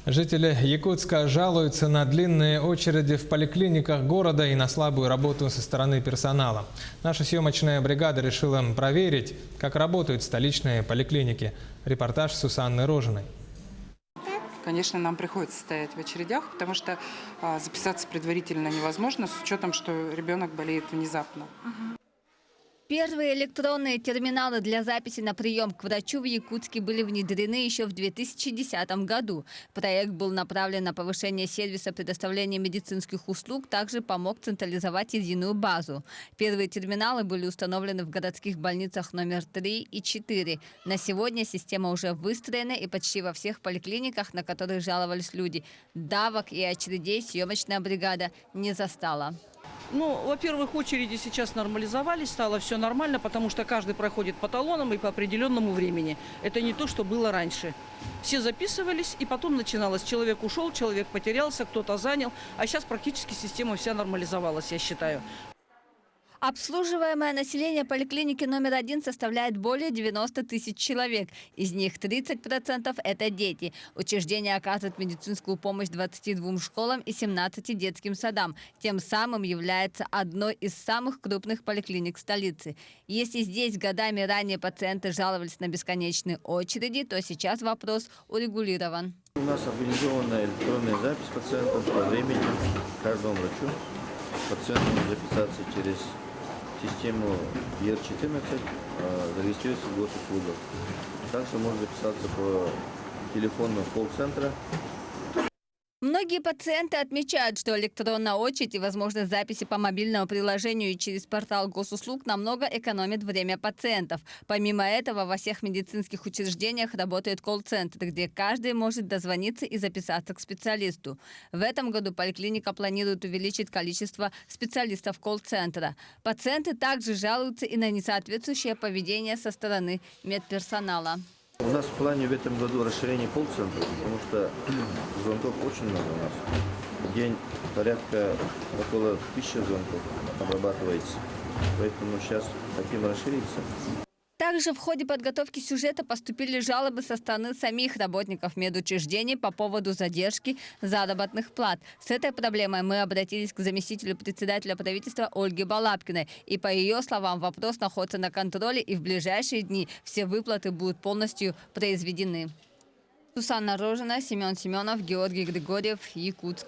Жители Якутска жалуются на длинные очереди в поликлиниках города и на слабую работу со стороны персонала. Наша съемочная бригада решила проверить, как работают столичные поликлиники. Репортаж Сусанны Рожиной. Конечно, нам приходится стоять в очередях, потому что записаться предварительно невозможно, с учетом, что ребенок болеет внезапно. Первые электронные терминалы для записи на прием к врачу в Якутске были внедрены еще в 2010 году. Проект был направлен на повышение сервиса предоставления медицинских услуг, также помог централизовать единую базу. Первые терминалы были установлены в городских больницах номер 3 и 4. На сегодня система уже выстроена и почти во всех поликлиниках, на которые жаловались люди. Давок и очередей съемочная бригада не застала. Ну, во-первых, очереди сейчас нормализовались, стало все нормально, потому что каждый проходит по талонам и по определенному времени. Это не то, что было раньше. Все записывались, и потом начиналось. Человек ушел, человек потерялся, кто-то занял. А сейчас практически система вся нормализовалась, я считаю. Обслуживаемое население поликлиники номер 1 составляет более 90 тысяч человек. Из них 30% – это дети. Учреждение оказывает медицинскую помощь 22 школам и 17 детским садам. Тем самым является одной из самых крупных поликлиник столицы. Если здесь годами ранее пациенты жаловались на бесконечные очереди, то сейчас вопрос урегулирован. У нас организована электронная запись пациентов по времени каждому врачу. Пациент может записаться через систему ER14, зарегистрироваться в госуслугах. Также можно записаться по телефону колл-центра. Многие пациенты отмечают, что электронная очередь и возможность записи по мобильному приложению и через портал госуслуг намного экономит время пациентов. Помимо этого, во всех медицинских учреждениях работает колл-центр, где каждый может дозвониться и записаться к специалисту. В этом году поликлиника планирует увеличить количество специалистов колл-центра. Пациенты также жалуются и на несоответствующее поведение со стороны медперсонала. У нас в плане в этом году расширение колл-центра, потому что звонков очень много у нас. В день порядка около 1000 звонков обрабатывается. Поэтому сейчас хотим расшириться. Также в ходе подготовки сюжета поступили жалобы со стороны самих работников медучреждений по поводу задержки заработных плат. С этой проблемой мы обратились к заместителю председателя правительства Ольге Балабкиной. И по ее словам, вопрос находится на контроле, и в ближайшие дни все выплаты будут полностью произведены. Сусанна Рожина, Семен Семенов, Георгий Григорьев, Якутск.